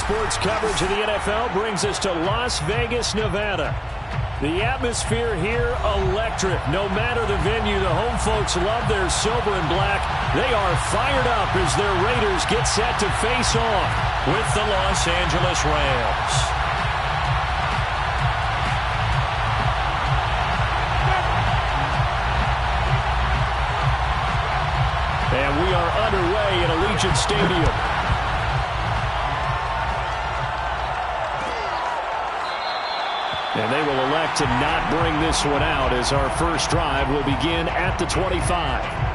sports coverage of the NFL brings us to Las Vegas, Nevada. The atmosphere here, electric. No matter the venue, the home folks love their silver and black. They are fired up as their Raiders get set to face off with the Los Angeles Rams. And we are underway at Allegiant Stadium. And they will elect to not bring this one out as our first drive will begin at the 25.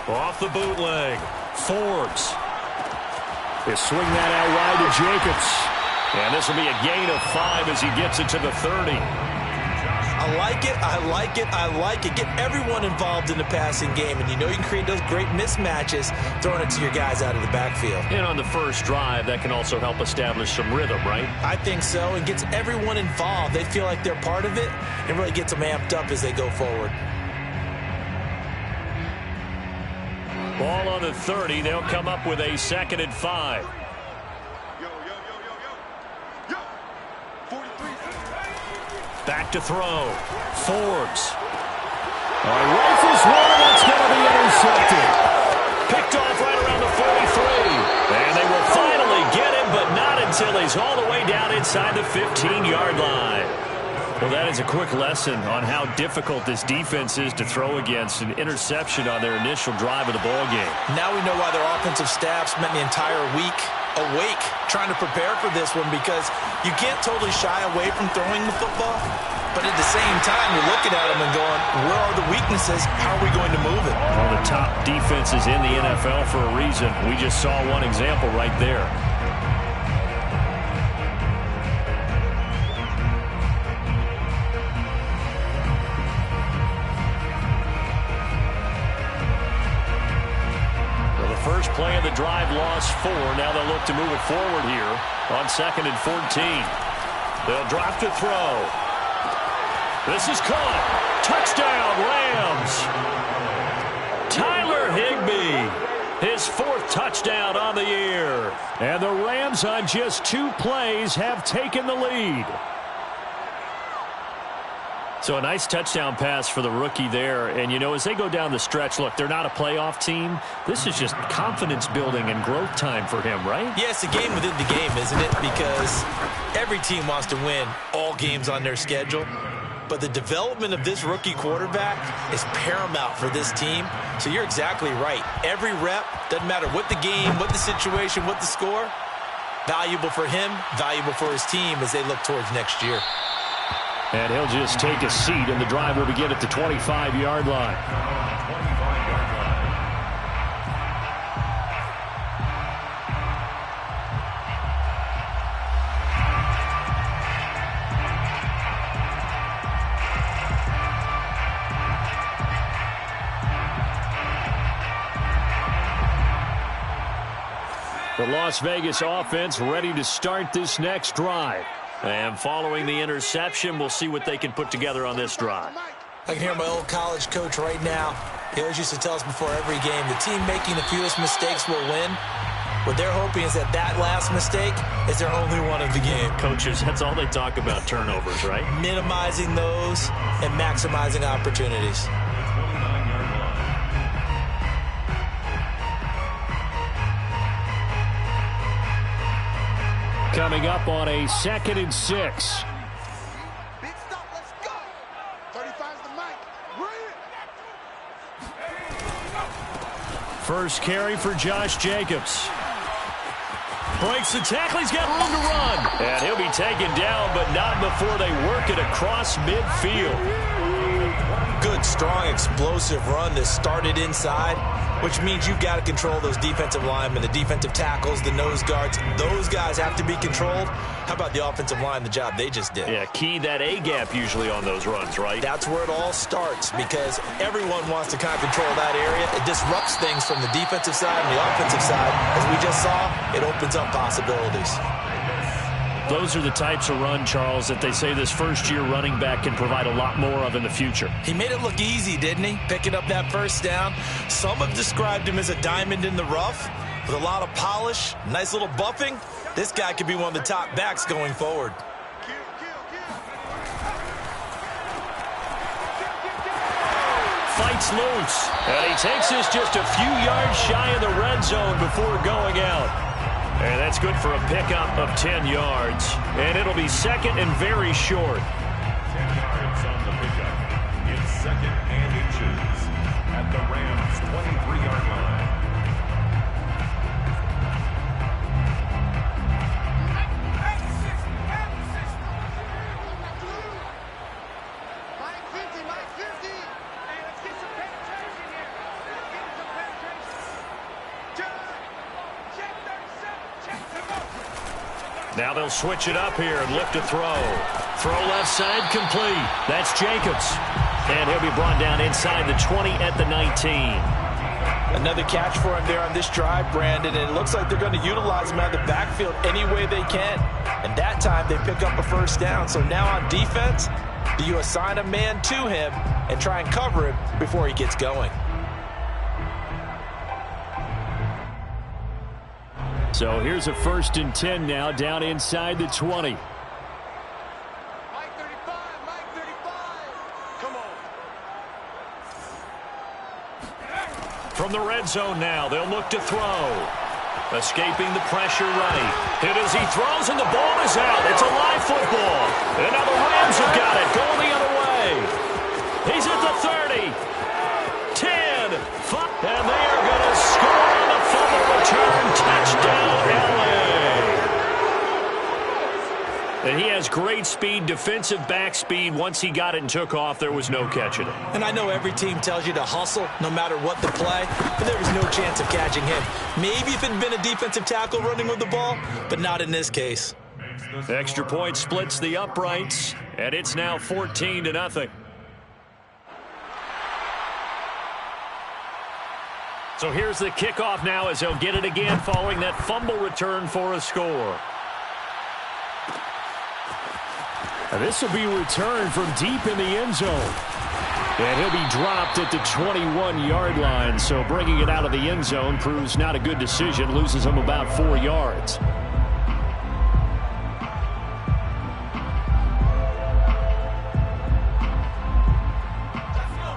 Off the bootleg, Forbes. They swing that out wide to Jacobs. And this will be a gain of 5 as he gets it to the 30. I like it, I like it, I like it. Get everyone involved in the passing game, and you know you can create those great mismatches throwing it to your guys out of the backfield. And on the first drive, that can also help establish some rhythm, right? I think so, and gets everyone involved. They feel like they're part of it, and really gets them amped up as they go forward. Ball on the 30. They'll come up with a 2nd and 5. Back to throw. Forbes. Rifles one. That's going to be intercepted. Picked off right around the 43. And they will finally get him, but not until he's all the way down inside the 15-yard line. Well, that is a quick lesson on how difficult this defense is to throw against. An interception on their initial drive of the ball game. Now we know why their offensive staff spent the entire week awake trying to prepare for this one, because you can't totally shy away from throwing the football, but at the same time you're looking at them and going, where are the weaknesses? How are we going to move it? One of the top defenses in the NFL for a reason. We just saw one example right there. First play of the drive lost 4. Now they'll look to move it forward here on 2nd and 14. They'll drop to throw. This is caught. Touchdown, Rams. Tyler Higbee, his 4th touchdown on the year. And the Rams on just 2 plays have taken the lead. So a nice touchdown pass for the rookie there. And, you know, as they go down the stretch, look, they're not a playoff team. This is just confidence building and growth time for him, right? Yeah, it's a game within the game, isn't it? Because every team wants to win all games on their schedule. But the development of this rookie quarterback is paramount for this team. So you're exactly right. Every rep, doesn't matter what the game, what the situation, what the score, valuable for him, valuable for his team as they look towards next year. And he'll just take a seat, and the drive will begin at the 25-yard line. The Las Vegas offense ready to start this next drive. And following the interception, we'll see what they can put together on this drive. I can hear my old college coach right now. He always used to tell us before every game, the team making the fewest mistakes will win. What they're hoping is that that last mistake is their only one of the game. Coaches, that's all they talk about, turnovers, right? Minimizing those and maximizing opportunities. Coming up on a 2nd and 6. Big stop, let's go. 35's the mic. First carry for Josh Jacobs. Breaks the tackle. He's got room to run. And he'll be taken down, but not before they work it across midfield. Good good, strong, explosive run that started inside, which means you've got to control those defensive linemen, the defensive tackles, the nose guards. Those guys have to be controlled. How about the offensive line, the job they just did? Yeah, key that A-gap usually on those runs, right? That's where it all starts because everyone wants to kind of control that area. It disrupts things from the defensive side and the offensive side. As we just saw, it opens up possibilities. Those are the types of run, Charles, that they say this first-year running back can provide a lot more of in the future. He made it look easy, didn't he? Picking up that first down. Some have described him as a diamond in the rough with a lot of polish, nice little buffing. This guy could be one of the top backs going forward. Fights loose, and he takes this just a few yards shy of the red zone before going out. And that's good for a pickup of 10 yards. And it'll be second and very short. 10 yards on the pickup. It's second and inches at the Rams' 23-yard line. Mike 50. Hey, let's get some penetration here. Let's get some penetration. Check 37. Check the boat. Now they'll switch it up here and look to throw. Throw left side complete. That's Jacobs. And he'll be brought down inside the 20 at the 19. Another catch for him there on this drive, Brandon, and it looks like they're going to utilize him out of the backfield any way they can. And that time they pick up a first down. So now on defense, do you assign a man to him and try and cover him before he gets going? So here's a 1st and 10 now down inside the 20. Mike 35. Mike 35. Come on. From the red zone now, they'll look to throw. Escaping the pressure right. Hit as he throws, and the ball is out. It's a live football. And now the Rams have got it. Going the other way. He's at the 30. 10. 5. And they are going to score on the fumble return. Touchdown, LA. And he has great speed, defensive back speed. Once he got it and took off, there was no catching it. And I know every team tells you to hustle no matter what the play, but there was no chance of catching him. Maybe if it had been a defensive tackle running with the ball, but not in this case. Extra point splits the uprights, and it's now 14-0. So here's the kickoff now as they'll get it again following that fumble return for a score. And this will be returned from deep in the end zone. And he'll be dropped at the 21-yard line. So bringing it out of the end zone proves not a good decision. Loses him about 4 yards.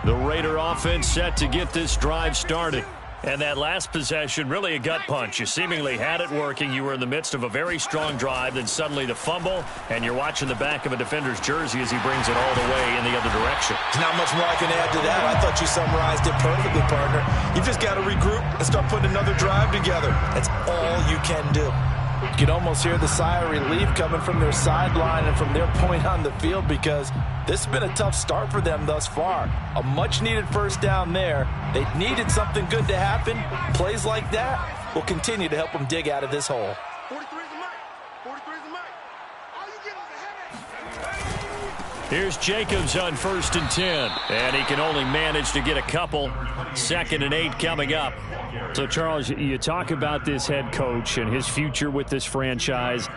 The Raider offense set to get this drive started. And that last possession, really a gut punch. You seemingly had it working. You were in the midst of a very strong drive. Then suddenly the fumble, and you're watching the back of a defender's jersey as he brings it all the way in the other direction. There's not much more I can add to that. I thought you summarized it perfectly, partner. You've just got to regroup and start putting another drive together. That's all you can do. You can almost hear the sigh of relief coming from their sideline and from their point on the field because this has been a tough start for them thus far. A much-needed first down there. They needed something good to happen. Plays like that will continue to help them dig out of this hole. 43 is the mic. 43 is the mic. All you get is a headache. Here's Jacobs on 1st and 10. And he can only manage to get a couple. 2nd and 8 coming up. So, Charles, you talk about this head coach and his future with this franchise.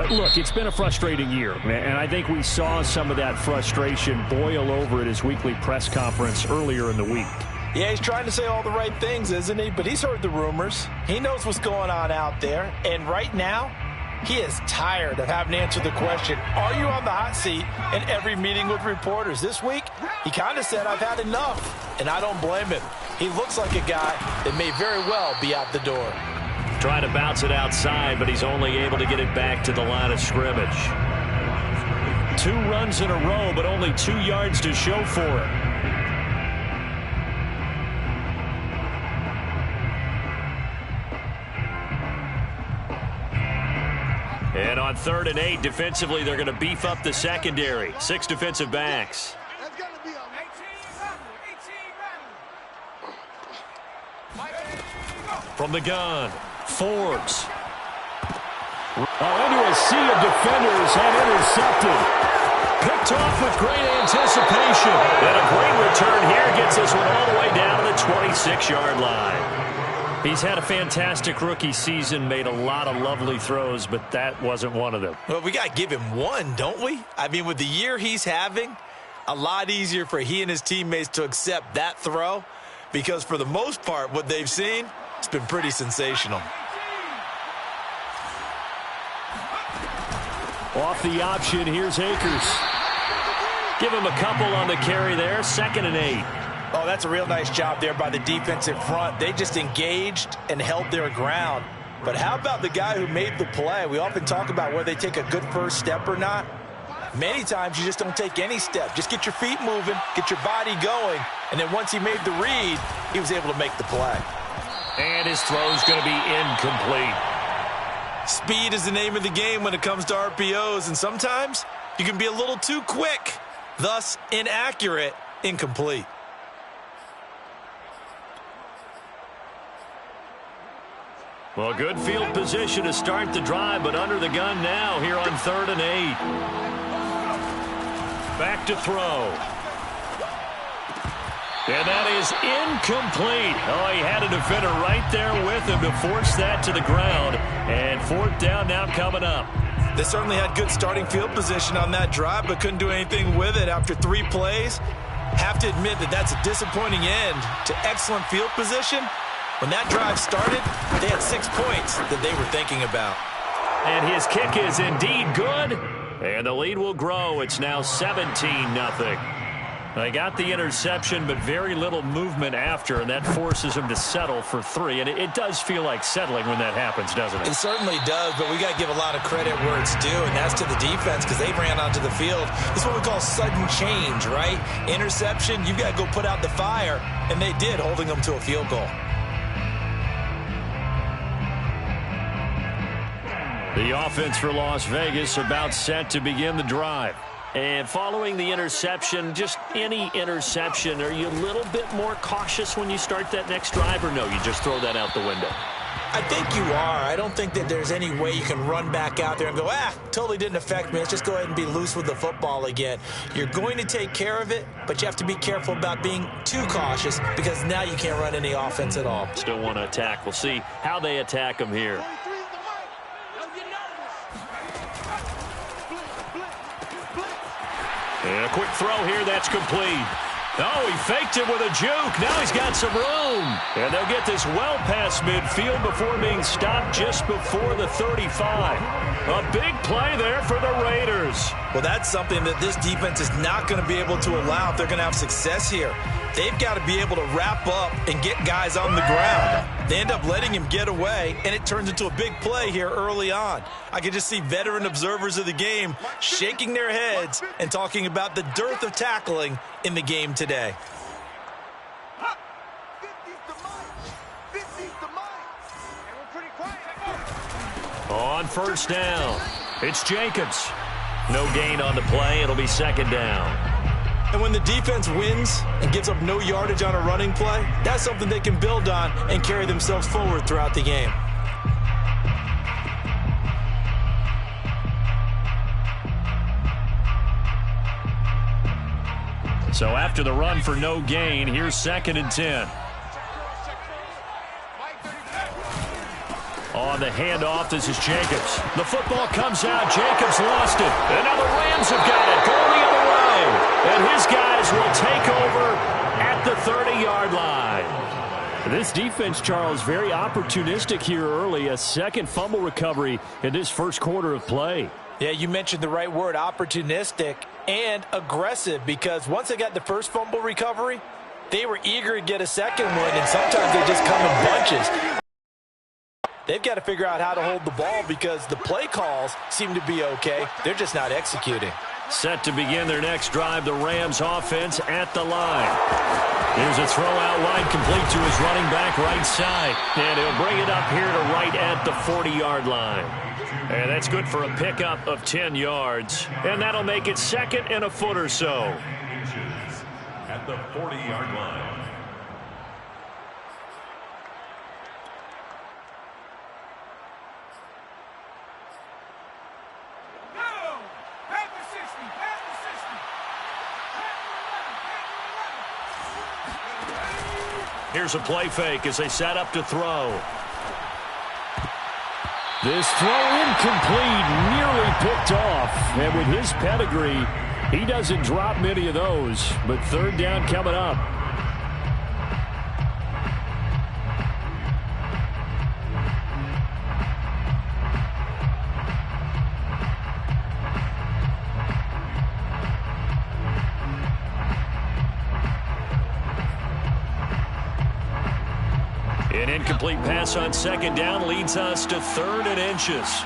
Look, it's been a frustrating year, and I think we saw some of that frustration boil over at his weekly press conference earlier in the week. Yeah, he's trying to say all the right things, isn't he? But he's heard the rumors. He knows what's going on out there. And right now, he is tired of having to answer the question, are you on the hot seat in every meeting with reporters? This week, he kind of said, I've had enough. And I don't blame him. He looks like a guy that may very well be out the door. Trying to bounce it outside, but he's only able to get it back to the line of scrimmage. 2 runs in a row, but only 2 yards to show for it. And on 3rd and 8, defensively, they're going to beef up the secondary. 6 defensive backs. That's got to be a From the gun, Forbes. Into a sea of defenders and intercepted. Picked off with great anticipation. And a great return here gets this one all the way down to the 26-yard line. He's had a fantastic rookie season, made a lot of lovely throws, but that wasn't one of them. Well, we got to give him one, don't we? I mean, with the year he's having, a lot easier for he and his teammates to accept that throw because for the most part, what they've seen, it's been pretty sensational. Off the option, here's Akers. Give him a couple on the carry there, 2nd and 8. Oh, that's a real nice job there by the defensive front. They just engaged and held their ground. But how about the guy who made the play? We often talk about whether they take a good first step or not. Many times you just don't take any step. Just get your feet moving, get your body going, and then once he made the read, he was able to make the play. And his throw's going to be incomplete. Speed is the name of the game when it comes to RPOs, and sometimes you can be a little too quick, thus inaccurate, incomplete. Well, good field position to start the drive, but under the gun now here on 3rd and 8. Back to throw. And that is incomplete. Oh, he had a defender right there with him to force that to the ground. And 4th down now coming up. They certainly had good starting field position on that drive, but couldn't do anything with it after 3 plays. Have to admit that that's a disappointing end to excellent field position. When that drive started, they had 6 points that they were thinking about. And his kick is indeed good. And the lead will grow. It's now 17-0. They got the interception, but very little movement after, and that forces him to settle for 3. And it does feel like settling when that happens, doesn't it? It certainly does, but we got to give a lot of credit where it's due, and that's to the defense because they ran onto the field. This is what we call sudden change, right? Interception, you've got to go put out the fire, and they did, holding them to a field goal. The offense for Las Vegas about set to begin the drive. And following the interception, just any interception, are you a little bit more cautious when you start that next drive, or no, you just throw that out the window? I think you are. I don't think that there's any way you can run back out there and go, totally didn't affect me. Let's just go ahead and be loose with the football again. You're going to take care of it, but you have to be careful about being too cautious because now you can't run any offense at all. Still want to attack. We'll see how they attack them here. And a quick throw here, that's complete. Oh, he faked it with a juke. Now he's got some room. And they'll get this well past midfield before being stopped just before the 35. A big play there for the Raiders. Well, that's something that this defense is not going to be able to allow if they're going to have success here. They've got to be able to wrap up and get guys on the ground. They end up letting him get away, and it turns into a big play here early on. I can just see veteran observers of the game shaking their heads and talking about the dearth of tackling in the game today. On 1st down, it's Jacobs. No gain on the play. It'll be 2nd down. And when the defense wins and gives up no yardage on a running play, that's something they can build on and carry themselves forward throughout the game. So after the run for no gain, here's 2nd and 10. On the handoff, this is Jacobs. The football comes out. Jacobs lost it. And now the Rams have got it. Going the other way. And his guys will take over at the 30-yard line. This defense, Charles, very opportunistic here early. A second fumble recovery in this first quarter of play. Yeah, you mentioned the right word, opportunistic and aggressive, because once they got the first fumble recovery, they were eager to get a second one, and sometimes they just come in bunches. They've got to figure out how to hold the ball because the play calls seem to be okay. They're just not executing. Set to begin their next drive, the Rams offense at the line. Here's a throw out wide, complete to his running back right side. And he'll bring it up here to right at the 40-yard line. And that's good for a pickup of 10 yards. And that'll make it 2nd and a foot or so. At the 40-yard line. Here's a play fake as they set up to throw. This throw incomplete, nearly picked off. And with his pedigree, he doesn't drop many of those. But third down coming up. An incomplete pass on second down leads us to 3rd and inches.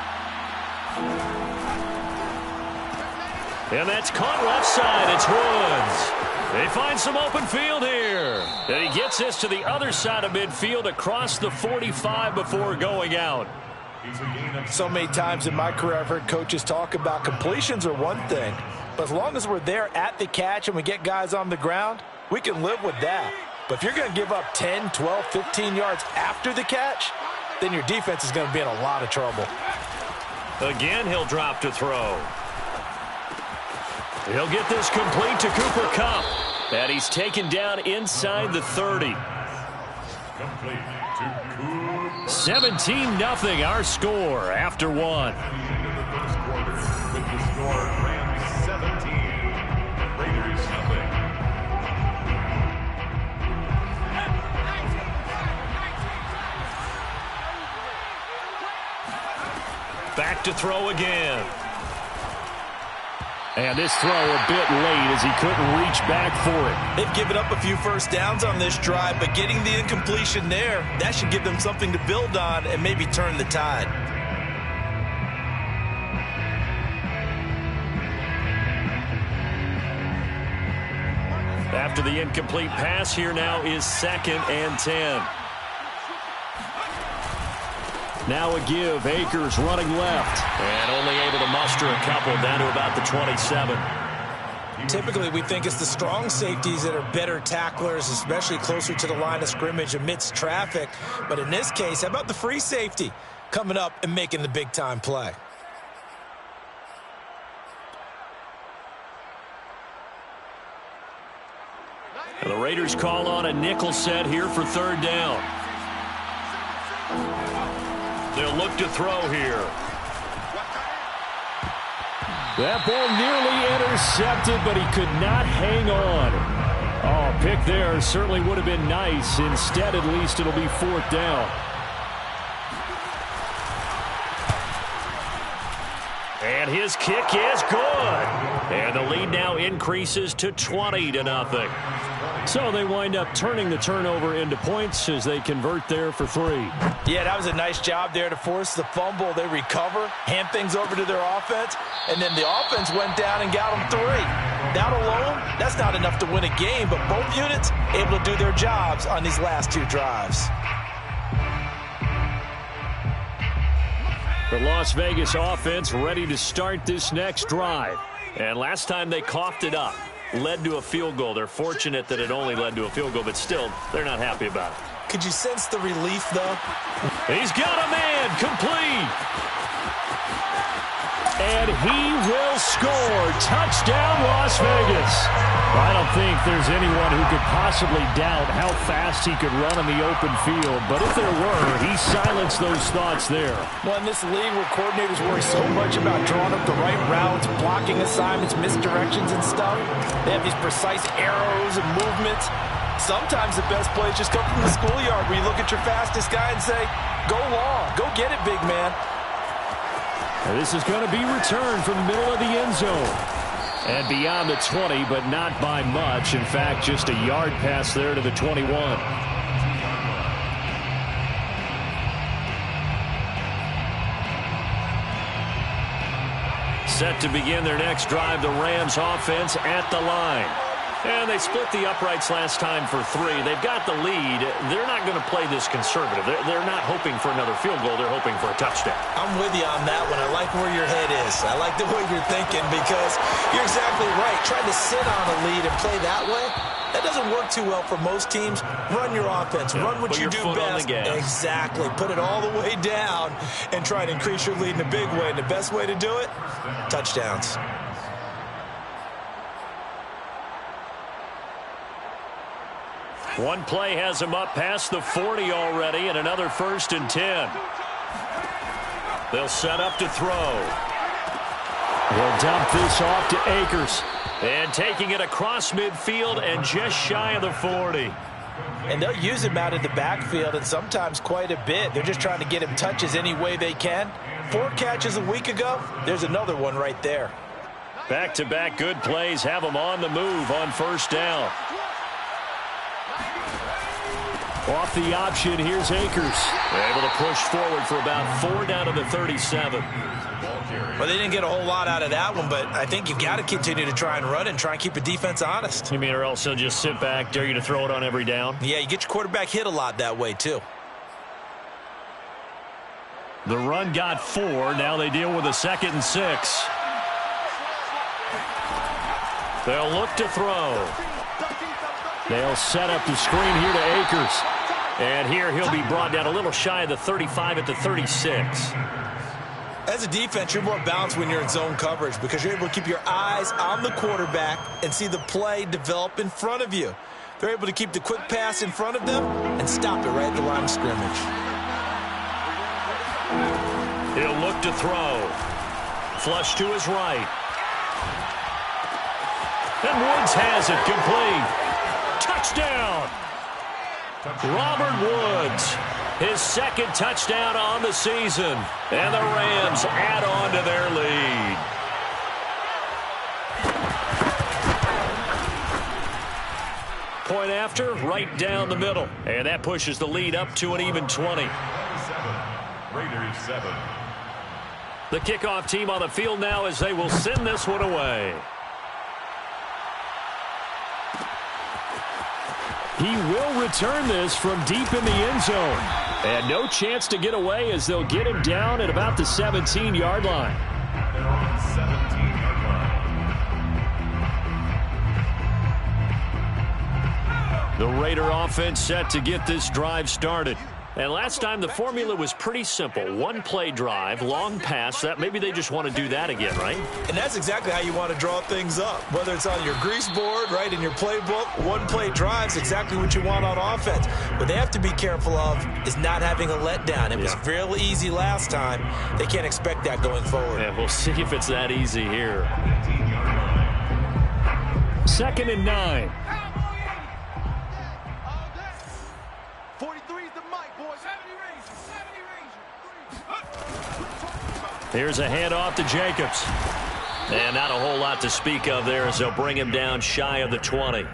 And that's caught left side. It's Woods. They find some open field here. And he gets this to the other side of midfield across the 45 before going out. So many times in my career I've heard coaches talk about completions are one thing, but as long as we're there at the catch and we get guys on the ground, we can live with that. But if you're going to give up 10, 12, 15 yards after the catch, then your defense is going to be in a lot of trouble. Again, he'll drop to throw. He'll get this complete to Cooper Kupp. And he's taken down inside the 30. 17-0 our score after one. Into the first quarter with the score Rams 17, Raiders nothing. Back to throw again. And this throw a bit late as he couldn't reach back for it. They've given up a few first downs on this drive, but getting the incompletion there, that should give them something to build on and maybe turn the tide. After the incomplete pass, here now is 2nd and 10. Now a give. Akers running left. And only able to muster a couple down to about the 27. Typically, we think it's the strong safeties that are better tacklers, especially closer to the line of scrimmage amidst traffic. But in this case, how about the free safety coming up and making the big-time play? And the Raiders call on a nickel set here for 3rd down. They'll look to throw here. That ball nearly intercepted, but he could not hang on. Oh, pick there certainly would have been nice. Instead, at least it'll be 4th down. And his kick is good. And the lead now increases to 20-0. So they wind up turning the turnover into points as they convert there for 3. Yeah, that was a nice job there to force the fumble. They recover, hand things over to their offense, and then the offense went down and got them 3. That alone, that's not enough to win a game, but both units able to do their jobs on these last 2 drives. The Las Vegas offense ready to start this next drive. And last time they coughed it up, led to a field goal. They're fortunate that it only led to a field goal, but still, they're not happy about it. Could you sense the relief, though? He's got a man, complete. And he will score. Touchdown, Las Vegas. I don't think there's anyone who could possibly doubt how fast he could run in the open field. But if there were, he silenced those thoughts there. Well, in this league where coordinators worry so much about drawing up the right routes, blocking assignments, misdirections and stuff, they have these precise arrows and movements. Sometimes the best plays just come from the schoolyard where you look at your fastest guy and say, go long, go get it, big man. This is going to be returned from the middle of the end zone. And beyond the 20, but not by much. In fact, just a yard pass there to the 21. Set to begin their next drive, the Rams offense at the line. And they split the uprights last time for 3. They've got the lead. They're not going to play this conservative. They're not hoping for another field goal. They're hoping for a touchdown. I'm with you on that one. I like where your head is. I like the way you're thinking because you're exactly right. Trying to sit on a lead and play that way, that doesn't work too well for most teams. Run your offense. Run what you do best. Exactly. Put it all the way down and try to increase your lead in a big way. And the best way to do it, touchdowns. One play has him up past the 40 already, and another 1st and 10. They'll set up to throw. He'll dump this off to Akers. And taking it across midfield and just shy of the 40. And they'll use him out in the backfield, and sometimes quite a bit. They're just trying to get him touches any way they can. 4 catches a week ago. There's another one right there. Back-to-back good plays have him on the move on 1st down. Off the option, here's Akers. Able to push forward for about 4 down to the 37. Well, they didn't get a whole lot out of that one, but I think you've got to continue to try and run and try and keep the defense honest. You mean, or else they'll just sit back, dare you to throw it on every down? Yeah, you get your quarterback hit a lot that way, too. The run got 4. Now they deal with a 2nd and 6. They'll look to throw. They'll set up the screen here to Akers. And here he'll be brought down a little shy of the 35 at the 36. As a defense, you're more balanced when you're in zone coverage because you're able to keep your eyes on the quarterback and see the play develop in front of you. They're able to keep the quick pass in front of them and stop it right at the line of scrimmage. He'll look to throw. Flush to his right. And Woods has it complete. Touchdown! Robert Woods, his 2nd touchdown on the season. And the Rams add on to their lead. Point after, right down the middle. And that pushes the lead up to an even 20. Raiders 7. The kickoff team on the field now as they will send this one away. He will return this from deep in the end zone. And no chance to get away as they'll get him down at about the 17-yard line. They're on the 17-yard line. The Raider offense set to get this drive started. And last time the formula was pretty simple. 1-play drive, long pass. That maybe they just want to do that again, right? And that's exactly how you want to draw things up. Whether it's on your grease board, right, in your playbook, 1-play drive's exactly what you want on offense. What they have to be careful of is not having a letdown. It was fairly easy last time. They can't expect that going forward. Yeah, we'll see if it's that easy here. 2nd and 9. Here's a handoff to Jacobs. And not a whole lot to speak of there as they'll bring him down shy of the 20.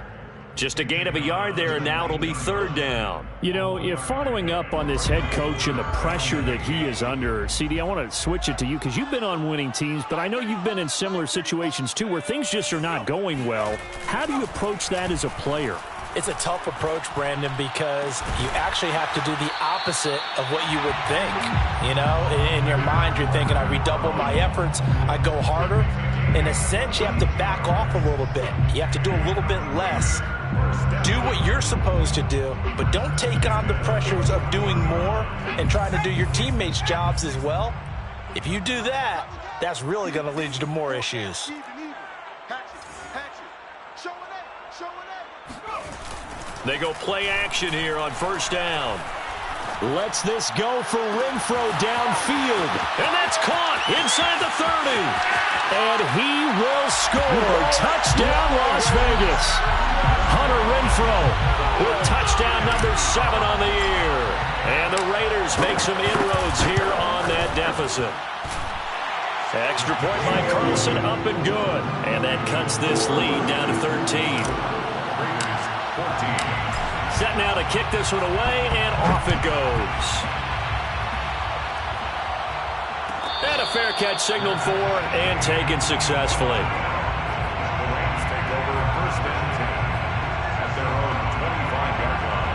Just a gain of a yard there, and now it'll be 3rd down. You know, if following up on this head coach and the pressure that he is under, CD, I want to switch it to you because you've been on winning teams, but I know you've been in similar situations too where things just are not going well. How do you approach that as a player? It's a tough approach, Brandon, because you actually have to do the opposite of what you would think. You know, in your mind, you're thinking, I redouble my efforts, I go harder. In a sense, you have to back off a little bit. You have to do a little bit less. Do what you're supposed to do, but don't take on the pressures of doing more and trying to do your teammates' jobs as well. If you do that, that's really going to lead you to more issues. They go play action here on 1st down. Lets this go for Renfro downfield. And that's caught inside the 30. And he will score. Touchdown, Las Vegas. Hunter Renfro with touchdown number 7 on the year. And the Raiders make some inroads here on that deficit. Extra point by Carlson, up and good. And that cuts this lead down to 13. Set now to kick this one away, and off it goes. And a fair catch signaled for and taken successfully. The Rams take over 1st and 10 at their own 25-yard line.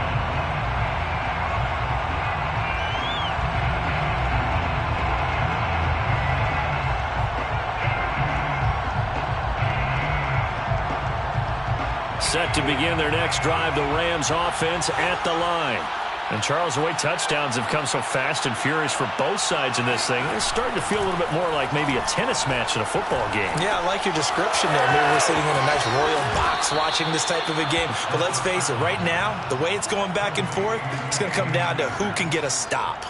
Set to begin their next drive, the Rams offense at the line. And, Charles, the way touchdowns have come so fast and furious for both sides in this thing, it's starting to feel a little bit more like maybe a tennis match in a football game. Yeah, I like your description there. Maybe we're sitting in a nice royal box watching this type of a game. But let's face it, right now, the way it's going back and forth, it's going to come down to who can get a stop.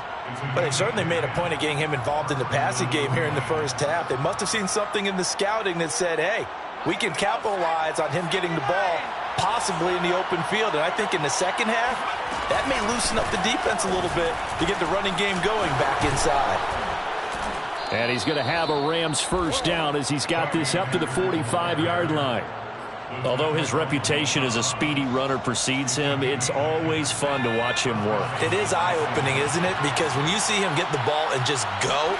But they've certainly made a point of getting him involved in the passing game here in the first half. They must have seen something in the scouting that said, hey, we can capitalize on him getting the ball possibly in the open field. And I think in the second half, that may loosen up the defense a little bit to get the running game going back inside. And he's going to have a Rams first down as he's got this up to the 45-yard line. Although his reputation as a speedy runner precedes him, it's always fun to watch him work. It is eye-opening, isn't it? Because when you see him get the ball and just go,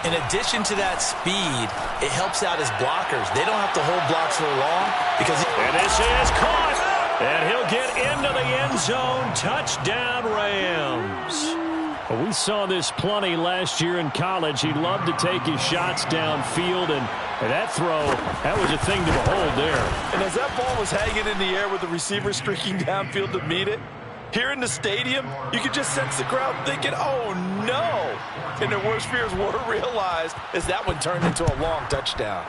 in addition to that speed, it helps out his blockers. They don't have to hold blocks for long because... And this is caught. And he'll get into the end zone. Touchdown, Rams. Well, we saw this plenty last year in college. He loved to take his shots downfield, and that throw, that was a thing to behold there. And as that ball was hanging in the air with the receiver streaking downfield to meet it, here in the stadium, you could just sense the crowd thinking, oh, no. And their worst fears were realized as that one turned into a long touchdown.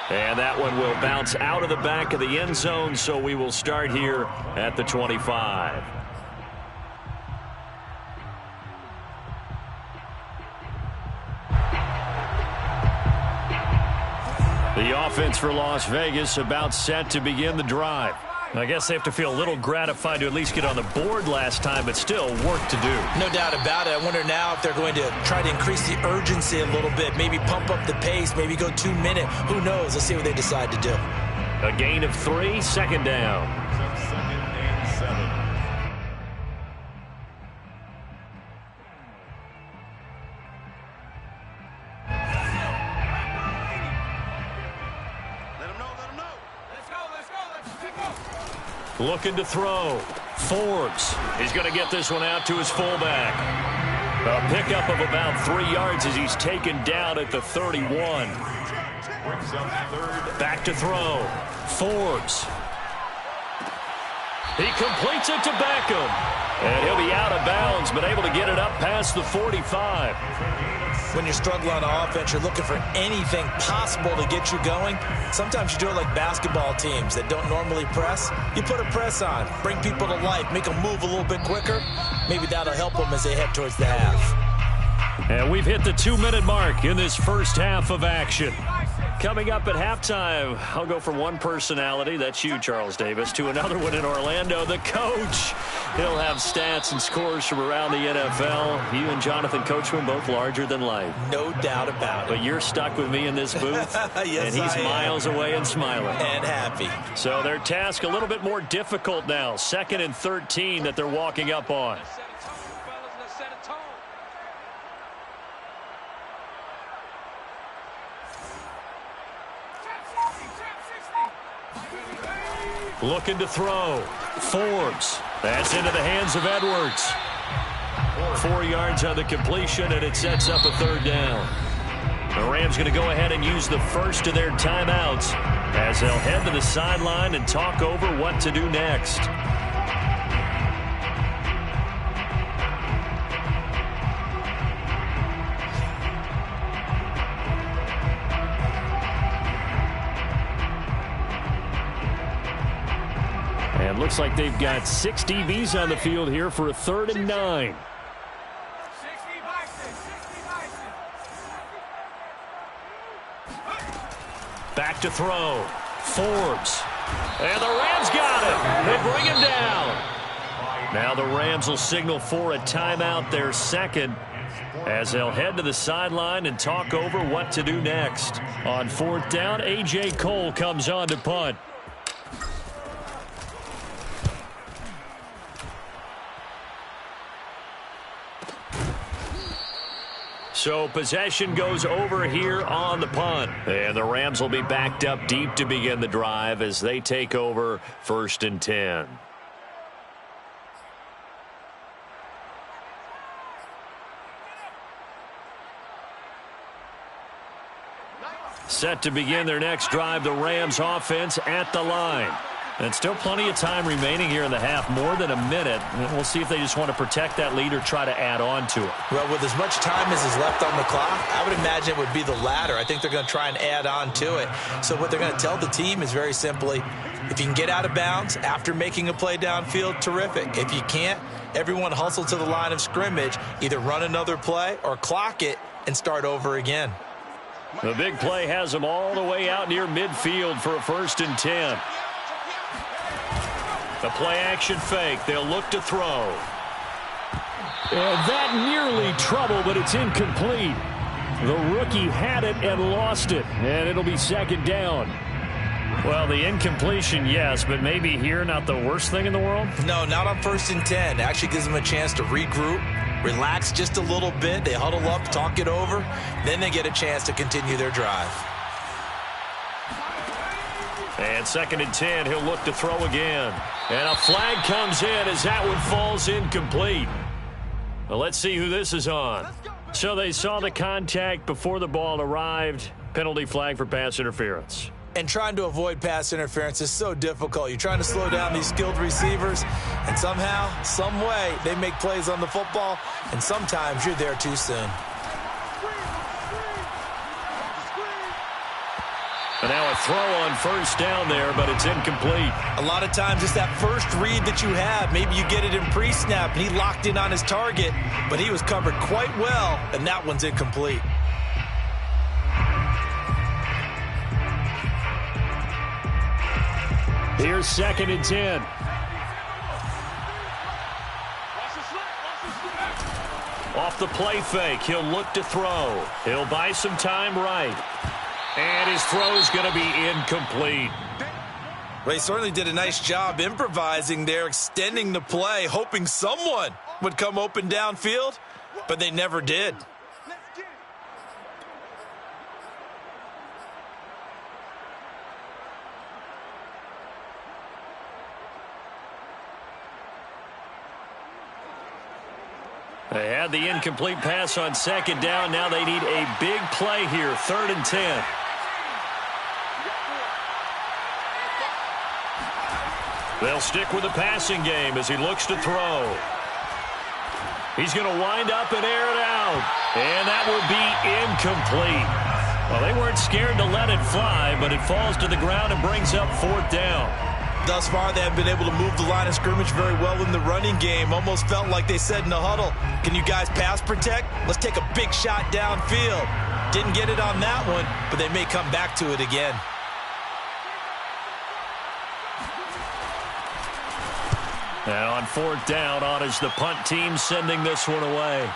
And that one will bounce out of the back of the end zone, so we will start here at the 25. The offense for Las Vegas about set to begin the drive. I guess they have to feel a little gratified to at least get on the board last time, but still work to do. No doubt about it. I wonder now if they're going to try to increase the urgency a little bit, maybe pump up the pace, maybe go 2 minute. Who knows? Let's see what they decide to do. A gain of 3, second down. Second and 7. Looking to throw. Forbes. He's going to get this one out to his fullback. A pickup of about 3 yards as he's taken down at the 31. Back to throw. Forbes. He completes it to Beckham. And he'll be out of bounds, but able to get it up past the 45. When you're struggling on offense, you're looking for anything possible to get you going. Sometimes you do it like basketball teams that don't normally press. You put a press on, bring people to life, make them move a little bit quicker. Maybe that'll help them as they head towards the half. And we've hit the 2-minute mark in this first half of action. Coming up at halftime, I'll go from one personality, that's you, Charles Davis, to another one in Orlando, the coach. He'll have stats and scores from around the NFL. You and Jonathan Coachman both larger than life. No doubt about it. But you're stuck with me in this booth, yes, and he's miles away and smiling. And happy. So their task a little bit more difficult now. 2nd and 13 that they're walking up on. Looking to throw. Forbes. That's into the hands of Edwards. 4 yards on the completion, and it sets up a 3rd down. The Rams going to go ahead and use the first of their timeouts as they'll head to the sideline and talk over what to do next. And looks like they've got 6 DBs on the field here for a 3rd and 9. Back to throw. Forbes. And the Rams got him. They bring him down. Now the Rams will signal for a timeout, their 2nd, as they'll head to the sideline and talk over what to do next. On 4th down, A.J. Cole comes on to punt. So possession goes over here on the punt. And the Rams will be backed up deep to begin the drive as they take over 1st and 10. Set to begin their next drive, the Rams offense at the line. And still plenty of time remaining here in the half, more than a minute. We'll see if they just want to protect that lead or try to add on to it. Well, with as much time as is left on the clock, I would imagine it would be the latter. I think they're going to try and add on to it. So what they're going to tell the team is very simply, if you can get out of bounds after making a play downfield, terrific. If you can't, everyone hustle to the line of scrimmage, either run another play or clock it and start over again. The big play has them all the way out near midfield for a 1st and 10. The play-action fake. They'll look to throw. And that nearly trouble, but it's incomplete. The rookie had it and lost it, and it'll be 2nd down. Well, the incompletion, yes, but maybe here not the worst thing in the world? No, not on 1st and 10. It actually gives them a chance to regroup, relax just a little bit. They huddle up, talk it over. Then they get a chance to continue their drive. And 2nd and 10, he'll look to throw again. And a flag comes in as that one falls incomplete. Well, let's see who this is on. So they saw the contact before the ball arrived. Penalty flag for pass interference. And trying to avoid pass interference is so difficult. You're trying to slow down these skilled receivers, and somehow, some way, they make plays on the football, and sometimes you're there too soon. And now a throw on 1st down there, but it's incomplete. A lot of times it's that first read that you have. Maybe you get it in pre-snap, and he locked in on his target, but he was covered quite well, and that one's incomplete. Here's 2nd and 10. Off the play fake, he'll look to throw. He'll buy some time right. And his throw is going to be incomplete. Well, he certainly did a nice job improvising there, extending the play, hoping someone would come open downfield, but they never did. They had the incomplete pass on 2nd down. Now they need a big play here, 3rd and 10. They'll stick with the passing game as he looks to throw. He's going to wind up and air it out. And that will be incomplete. Well, they weren't scared to let it fly, but it falls to the ground and brings up 4th down. Thus far, they have been able to move the line of scrimmage very well in the running game. Almost felt like they said in the huddle, can you guys pass protect? Let's take a big shot downfield. Didn't get it on that one, but they may come back to it again. And on 4th down, on is the punt team sending this one away.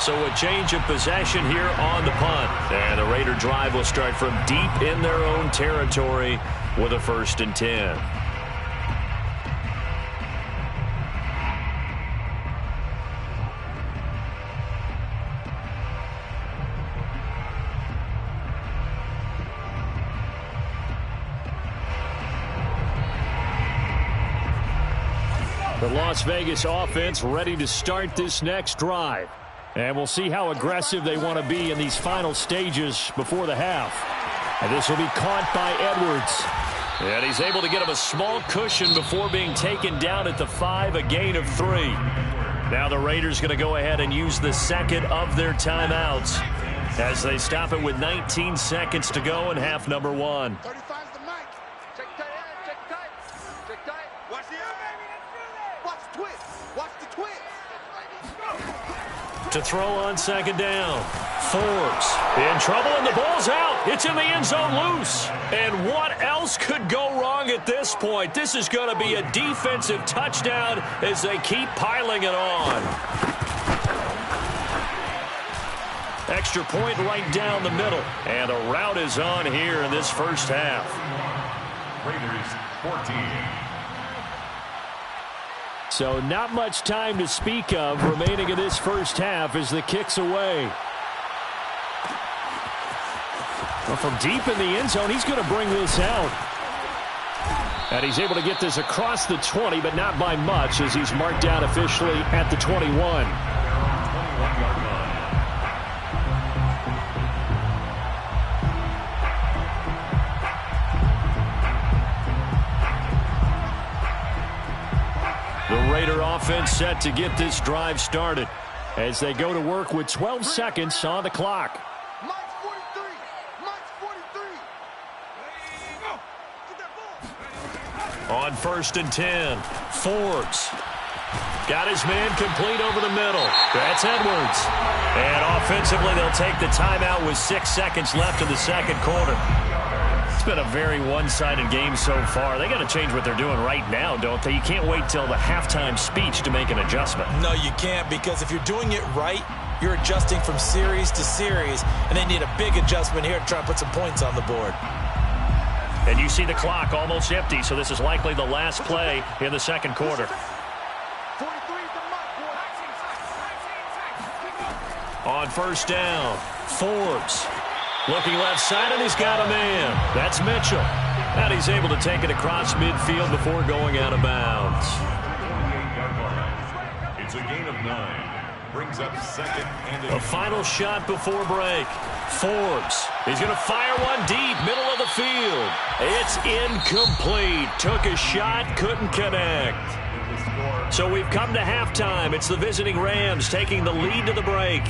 So a change of possession here on the punt. And the Raider drive will start from deep in their own territory with a 1st and 10. The Las Vegas offense ready to start this next drive. And we'll see how aggressive they want to be in these final stages before the half. And this will be caught by Edwards. And he's able to get him a small cushion before being taken down at the 5, a gain of 3. Now the Raiders going to go ahead and use the 2nd of their timeouts as they stop it with 19 seconds to go in half number 1. 35's the mic. Check tight, check tight. Check tight. Watch the air, baby. Watch the twist. Watch the twist. To throw on 2nd down. Forbes in trouble, and the ball's out. It's in the end zone loose. And what else could go wrong at this point? This is going to be a defensive touchdown as they keep piling it on. Extra point right down the middle. And the route is on here in this first half. Raiders 14. So not much time to speak of remaining in this first half as the kick's away. Well, from deep in the end zone, he's going to bring this out. And he's able to get this across the 20, but not by much as he's marked out officially at the 21. 21-yard line. their offense set to get this drive started as they go to work with 12 seconds on the clock. March 43. March 43. Go. Get that ball. On 1st and 10, Forbes. Got his man complete over the middle. That's Edwards. And offensively, they'll take the timeout with 6 seconds left in the second quarter. It's been a very one-sided game so far. They got to change what they're doing right now, don't they? You can't wait till the halftime speech to make an adjustment. No, you can't, because if you're doing it right, you're adjusting from series to series, and they need a big adjustment here to try and put some points on the board. And you see the clock almost empty, so this is likely the last play in the second quarter. 43 is the mark, boy. On 1st down, Forbes. Looking left side, and he's got a man. That's Mitchell. And he's able to take it across midfield before going out of bounds. 28-yard line. It's a gain of 9. Brings up 2nd and A final shot before break. Forbes. He's going to fire one deep, middle of the field. It's incomplete. Took a shot, couldn't connect. So we've come to halftime. It's the visiting Rams taking the lead to the break.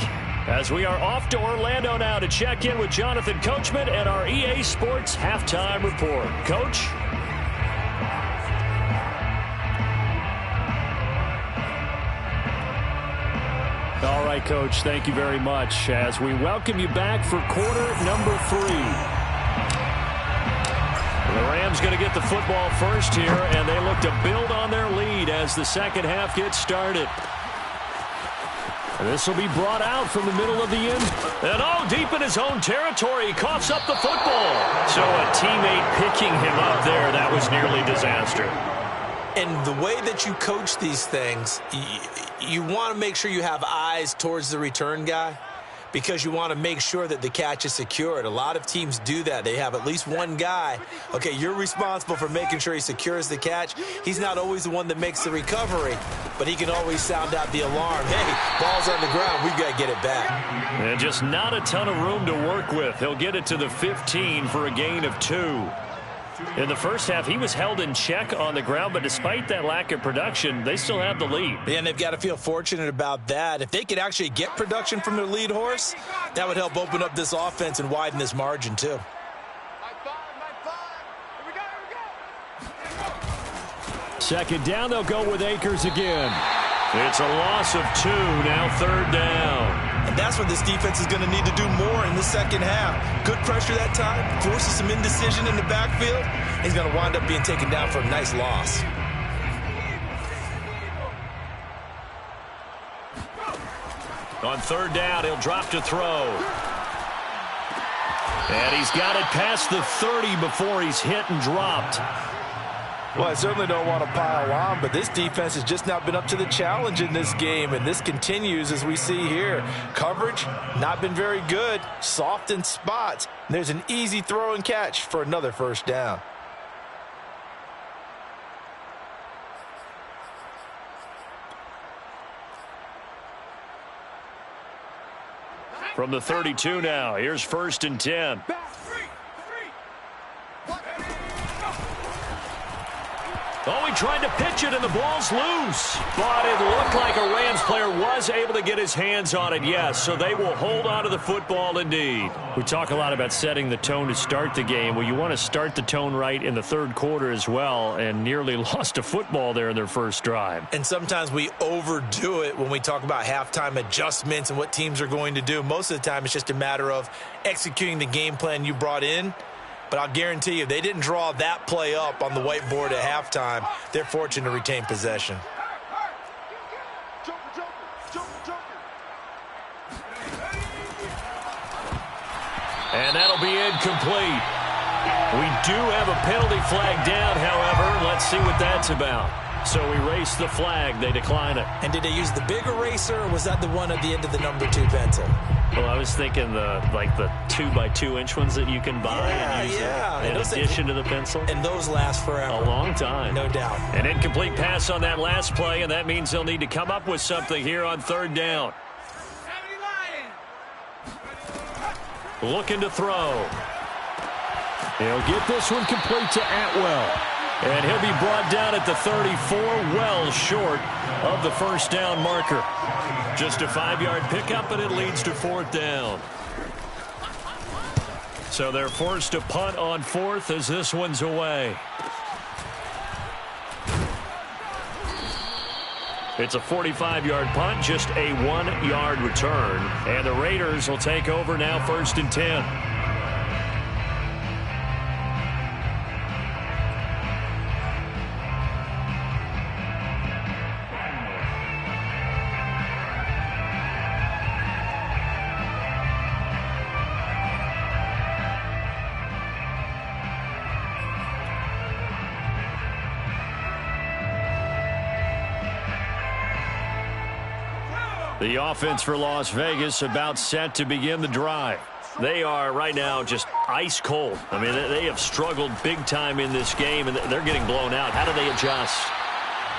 As we are off to Orlando now to check in with Jonathan Coachman and our EA Sports Halftime Report. Coach? All right, Coach, thank you very much as we welcome you back for quarter number 3. The Rams going to get the football first here, and they look to build on their lead as the second half gets started. This will be brought out from the middle of the end. And deep in his own territory, he coughs up the football. So a teammate picking him up there, that was nearly disaster. And the way that you coach these things, you want to make sure you have eyes towards the return guy, because you want to make sure that the catch is secured. A lot of teams do that. They have at least one guy. Okay, you're responsible for making sure he secures the catch. He's not always the one that makes the recovery, but he can always sound out the alarm. Hey, ball's on the ground. We've got to get it back. And just not a ton of room to work with. He'll get it to the 15 for a gain of 2. In the first half, he was held in check on the ground, but despite that lack of production, they still have the lead. And they've got to feel fortunate about that. If they could actually get production from their lead horse, that would help open up this offense and widen this margin too. Second down, they'll go with Akers again. It's a loss of 2, now 3rd down. And that's what this defense is going to need to do more in the second half. Good pressure that time, forces some indecision in the backfield. He's going to wind up being taken down for a nice loss. On 3rd down, he'll drop to throw. And he's got it past the 30 before he's hit and dropped. Well, I certainly don't want to pile on, but this defense has just not been up to the challenge in this game, and this continues as we see here. Coverage, not been very good, soft in spots. There's an easy throw and catch for another 1st down. From the 32 now, here's 1st and 10. He tried to pitch it, and the ball's loose. But it looked like a Rams player was able to get his hands on it, yes. So they will hold on to the football indeed. We talk a lot about setting the tone to start the game. Well, you want to start the tone right in the 3rd quarter as well, and nearly lost a football there in their first drive. And sometimes we overdo it when we talk about halftime adjustments and what teams are going to do. Most of the time, it's just a matter of executing the game plan you brought in. But I'll guarantee you, if they didn't draw that play up on the whiteboard at halftime, they're fortunate to retain possession. And that'll be incomplete. We do have a penalty flag down, however. Let's see what that's about. So erase the flag. They decline it. And did they use the big eraser, or was that the one at the end of the number 2 pencil? Well, I was thinking the 2x2-inch ones that you can buy and use in addition to the pencil. And those last forever. A long time. No doubt. An incomplete pass on that last play, and that means they'll need to come up with something here on 3rd down. Looking to throw. He'll get this one complete to Atwell. And he'll be brought down at the 34, well short of the first down marker. Just a 5-yard pickup, and it leads to 4th down. So they're forced to punt on 4th as this one's away. It's a 45-yard punt, just a 1-yard return. And the Raiders will take over now, 1st and 10. The offense for Las Vegas about set to begin the drive. They are right now just ice cold. I mean, they have struggled big time in this game, and they're getting blown out. How do they adjust?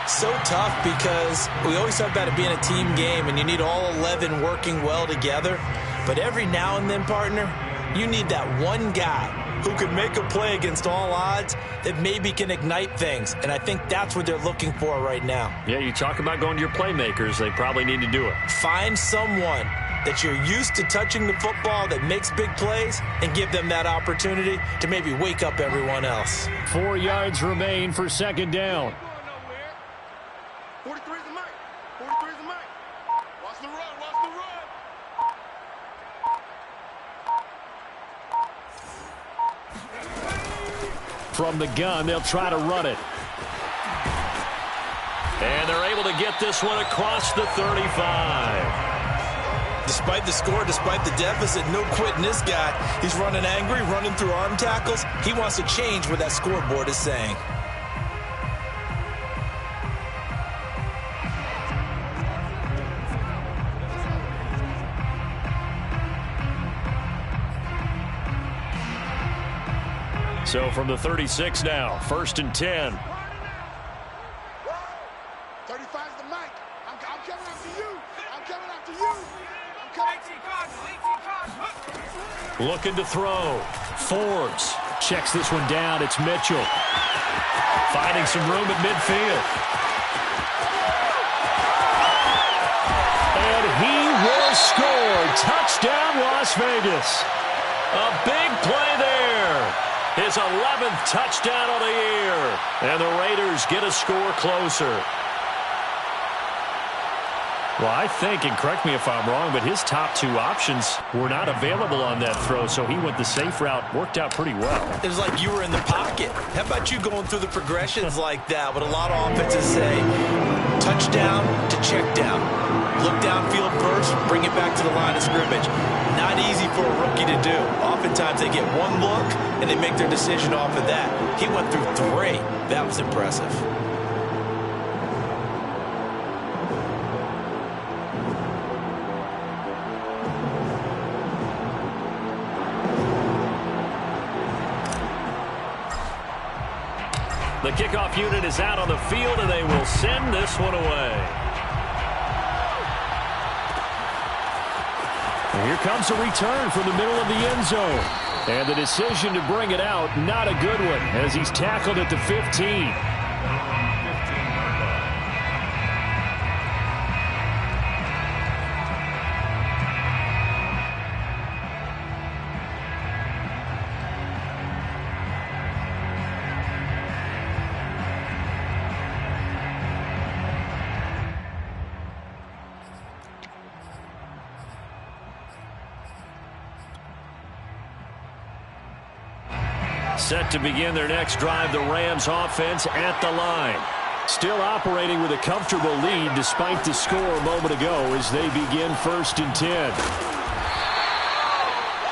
So tough because we always talk about it being a team game, and you need all 11 working well together. But every now and then, partner, you need that one guy who can make a play against all odds that maybe can ignite things. And I think that's what they're looking for right now. Yeah, you talk about going to your playmakers. They probably need to do it. Find someone that you're used to touching the football that makes big plays and give them that opportunity to maybe wake up everyone else. 4 yards remain for 2nd down. 43 is the mic. 43 is the mic. Watch the run. Watch the run. From the gun, they'll try to run it. And they're able to get this one across the 35. Despite the score, despite the deficit, no quitting this guy. He's running angry, running through arm tackles. He wants to change what that scoreboard is saying. So from the 36 now, 1st and 10. 35 is the mic. I'm coming after you. I'm coming after you. I'm coming. Looking to throw. Forbes checks this one down. It's Mitchell. Finding some room at midfield. And he will score. Touchdown, Las Vegas. A big play there. His 11th touchdown of the year. And the Raiders get a score closer. Well, I think, and correct me if I'm wrong, but his top 2 options were not available on that throw, so he went the safe route. Worked out pretty well. It was like you were in the pocket. How about you going through the progressions like that? What a lot of offenses say, touchdown to check down. Look downfield first, bring it back to the line of scrimmage. Not easy for a rookie to do. Oftentimes they get one look, and they make their decision off of that. He went through 3. That was impressive. The kickoff unit is out on the field, and they will send this one away. And here comes a return from the middle of the end zone. And the decision to bring it out, not a good one, as he's tackled at the 15. Set to begin their next drive, the Rams offense at the line. Still operating with a comfortable lead despite the score a moment ago as they begin 1st and 10.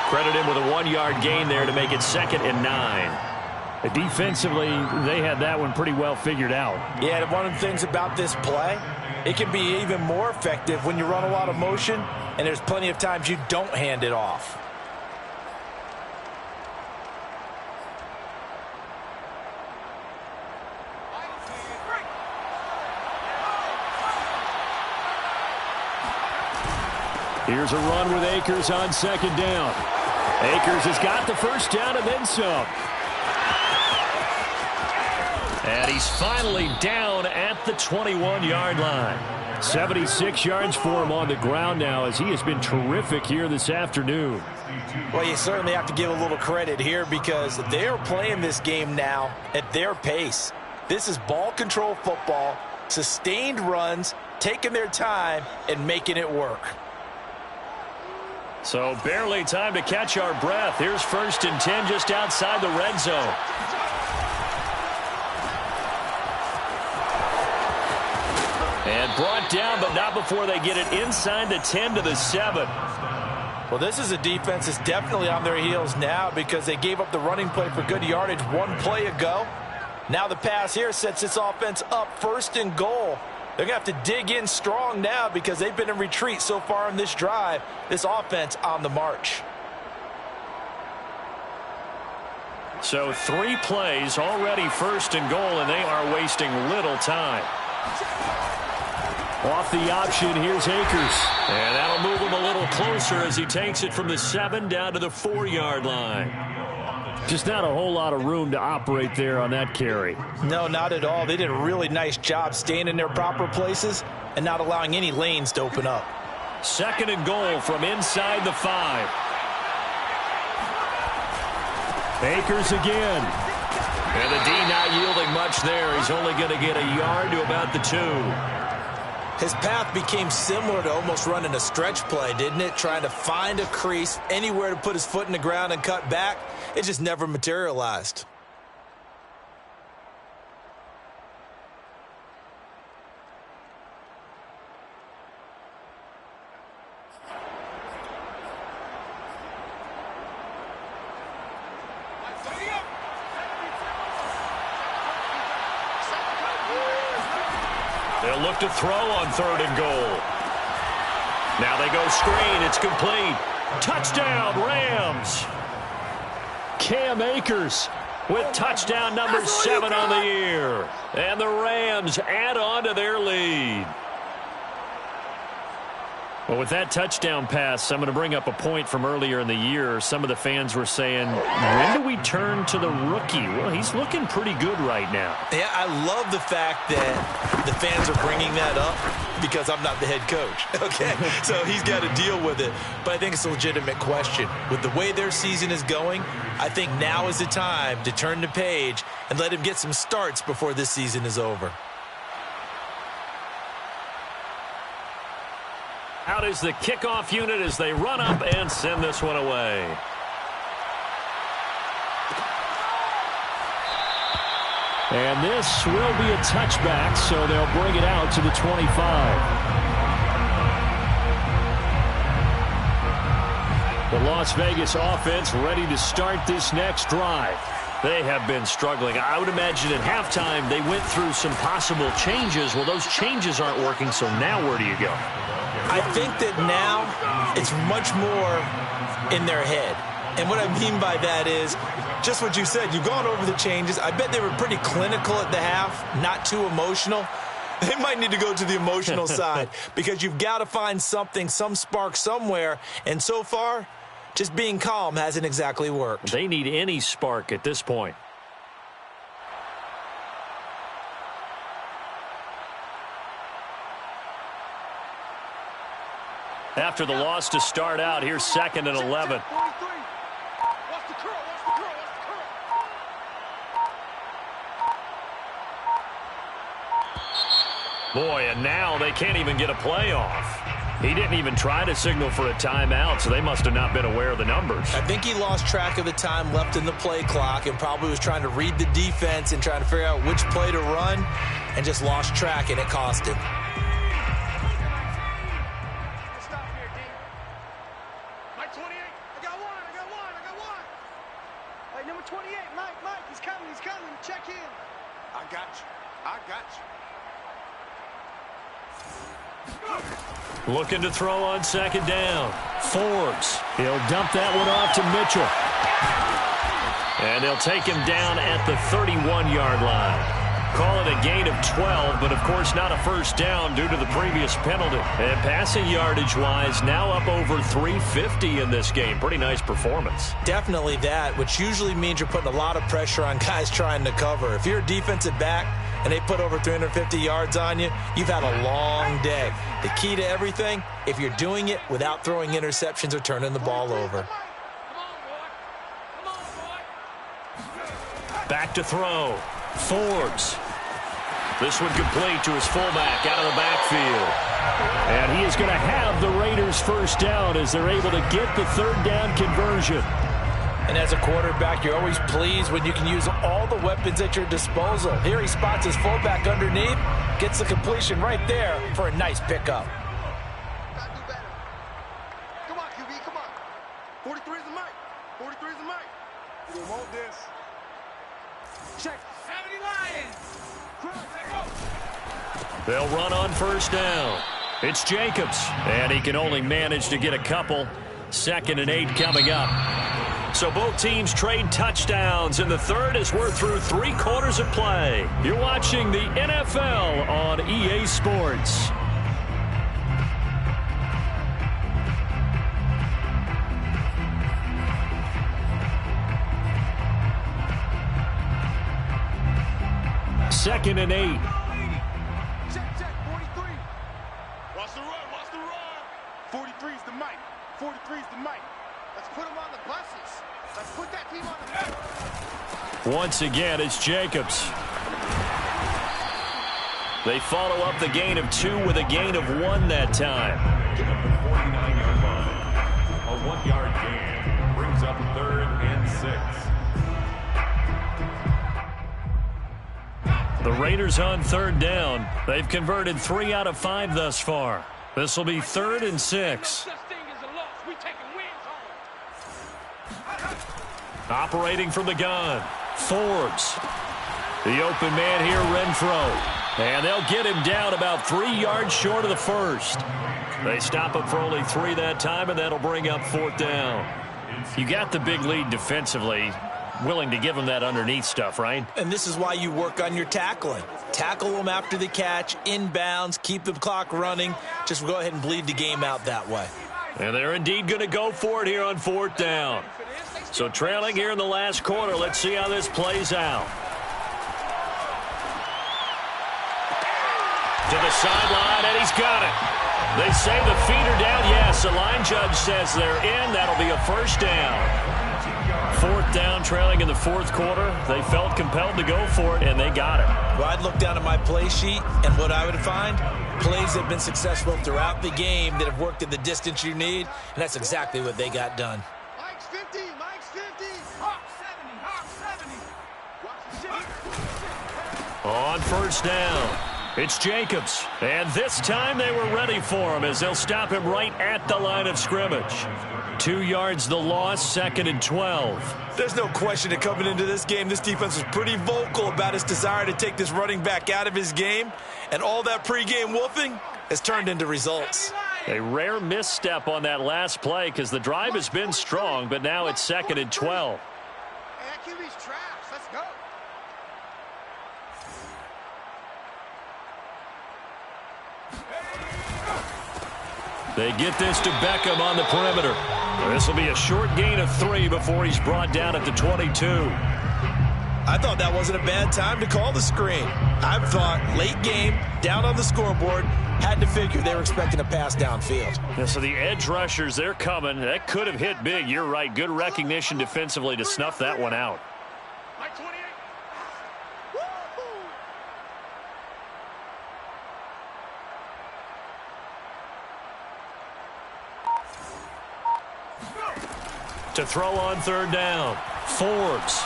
Credit him with a 1-yard gain there to make it 2nd and 9. Defensively, they had that one pretty well figured out. Yeah, one of the things about this play, it can be even more effective when you run a lot of motion, and there's plenty of times you don't hand it off. Here's a run with Akers on 2nd down. Akers has got the first down and then some. And he's finally down at the 21-yard line. 76 yards for him on the ground now, as he has been terrific here this afternoon. Well, you certainly have to give a little credit here because they're playing this game now at their pace. This is ball control football, sustained runs, taking their time, and making it work. So barely time to catch our breath. Here's 1st and 10 just outside the red zone. And brought down, but not before they get it inside the 10 to the 7. Well, this is a defense that's definitely on their heels now because they gave up the running play for good yardage one play ago. Now the pass here sets this offense up 1st and goal. They're going to have to dig in strong now because they've been in retreat so far in this drive. This offense on the march. So 3 plays already 1st and goal, and they are wasting little time. Off the option, here's Akers. And that'll move him a little closer as he takes it from the 7 down to the 4-yard line. Just not a whole lot of room to operate there on that carry. No, not at all. They did a really nice job staying in their proper places and not allowing any lanes to open up. 2nd and goal from inside the 5. Akers again. And the D not yielding much there. He's only going to get a yard to about the 2. His path became similar to almost running a stretch play, didn't it? Trying to find a crease, anywhere to put his foot in the ground and cut back. It just never materialized. They'll look to throw on 3rd and goal. Now they go screen. It's complete. Touchdown, Rams. Cam Akers with touchdown number 7 on the year. And the Rams add on to their lead. Well, with that touchdown pass, I'm going to bring up a point from earlier in the year. Some of the fans were saying, when do we turn to the rookie? Well, he's looking pretty good right now. Yeah, I love the fact that the fans are bringing that up because I'm not the head coach. Okay, so he's got to deal with it. But I think it's a legitimate question. With the way their season is going, I think now is the time to turn the page and let him get some starts before this season is over. Out is the kickoff unit as they run up and send this one away. And this will be a touchback, so they'll bring it out to the 25. The Las Vegas offense ready to start this next drive. They have been struggling. I would imagine at halftime they went through some possible changes. Well, those changes aren't working, so now where do you go? I think that now it's much more in their head. And what I mean by that is just what you said. You've gone over the changes. I bet they were pretty clinical at the half, not too emotional. They might need to go to the emotional side because you've got to find something, some spark somewhere. And so far, just being calm hasn't exactly worked. They need any spark at this point. After the loss to start out, here's 2nd and 11. Boy, and now they can't even get a play off. He didn't even try to signal for a timeout, so they must have not been aware of the numbers. I think he lost track of the time left in the play clock and probably was trying to read the defense and trying to figure out which play to run and just lost track, and it cost him. Looking to throw on 2nd down. Forbes. He'll dump that one off to Mitchell. And they'll take him down at the 31-yard line. Call it a gain of 12, but of course not a first down due to the previous penalty. And passing yardage-wise, now up over 350 in this game. Pretty nice performance. Definitely that, which usually means you're putting a lot of pressure on guys trying to cover. If you're a defensive back and they put over 350 yards on you, you've had a long day. The key to everything, if you're doing it without throwing interceptions or turning the ball over. Back to throw. Forbes. This one complete to his fullback out of the backfield. And he is going to have the Raiders first down as they're able to get the third down conversion. And as a quarterback, you're always pleased when you can use all the weapons at your disposal. Here he spots his fullback underneath, gets the completion right there for a nice pickup. Gotta do better. Come on, QB, come on. 43 is the mic. 43 is the mic. We want this. Check. 70 Lions. They'll run on first down. It's Jacobs, and he can only manage to get a couple. 2nd and 8 coming up. So both teams trade touchdowns in the third as we're through 3 quarters of play. You're watching the NFL on EA Sports. Second and 8. Check, 43. Watch the run, watch the run. 43 is the mic. 43 is the mic. Let's put them on the buses. Let's put that team on the map. Once again, it's Jacobs. They follow up the gain of 2 with a gain of 1 that time. Get up the 49-yard line. A 1-yard gain brings up 3rd and 6. The Raiders on third down. They've converted 3 out of 5 thus far. This will be 3rd and 6. Operating from the gun. Forbes. The open man here, Renfro. And they'll get him down about 3 yards short of the first. They stop him for only 3 that time, and that'll bring up 4th down. You got the big lead defensively. Willing to give him that underneath stuff, right? And this is why you work on your tackling. Tackle them after the catch, inbounds, keep the clock running. Just go ahead and bleed the game out that way. And they're indeed going to go for it here on 4th down. So trailing here in the last quarter. Let's see how this plays out. To the sideline, and he's got it. They say the feet are down. Yes, the line judge says they're in. That'll be a first down. 4th down, trailing in the 4th quarter. They felt compelled to go for it, and they got it. Well, I'd look down at my play sheet, and what I would find, plays that have been successful throughout the game that have worked in the distance you need, and that's exactly what they got done. Mike's 50, Mike's 50. Hawk 70, Hawk 70. On first down, it's Jacobs. And this time they were ready for him as they'll stop him right at the line of scrimmage. 2 yards the loss, 2nd and 12. There's no question that coming into this game, this defense was pretty vocal about its desire to take this running back out of his game. And all that pregame wolfing has turned into results. A rare misstep on that last play because the drive has been strong, but now it's 2nd and 12. Hey, that QB's trash. Let's go. They get this to Beckham on the perimeter. This will be a short gain of 3 before he's brought down at the 22. I thought that wasn't a bad time to call the screen. I thought late game, down on the scoreboard, had to figure they were expecting a pass downfield. Yeah, so the edge rushers, they're coming. That could have hit big. You're right. Good recognition defensively to snuff that one out. Mike 28. To throw on third down, Forbes.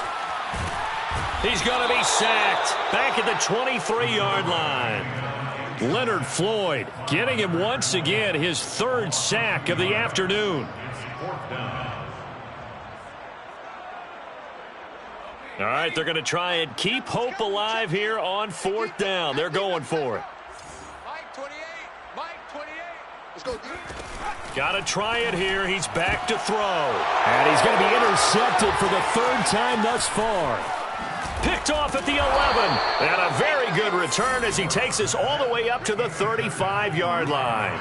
He's going to be sacked back at the 23-yard line. Leonard Floyd getting him once again his 3rd sack of the afternoon. All right, they're going to try and keep hope alive here on 4th down. They're going for it. Mike 28. Mike 28. Let's go, dude. Got to try it here. He's back to throw. And he's going to be intercepted for the 3rd time thus far. Picked off at the 11. And a very good return as he takes us all the way up to the 35-yard line.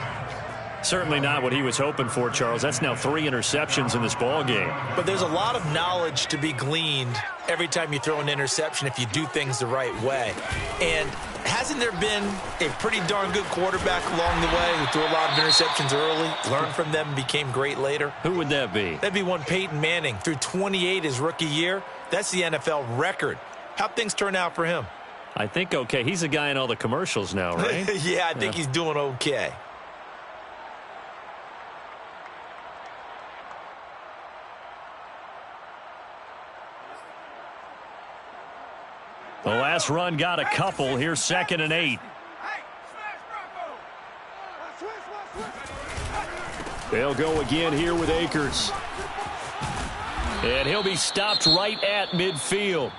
Certainly not what he was hoping for, Charles. That's now 3 interceptions in this ball game. But there's a lot of knowledge to be gleaned every time you throw an interception if you do things the right way. And hasn't there been a pretty darn good quarterback along the way who threw a lot of interceptions early, learned from them, and became great later? Who would that be? That'd be one Peyton Manning. Threw 28 his rookie year. That's the NFL record. How'd things turn out for him? I think okay. He's a guy in all the commercials now, right? Yeah, I think he's doing okay. The last run got a couple. Here's 2nd and 8. They'll go again here with Akers. And he'll be stopped right at midfield.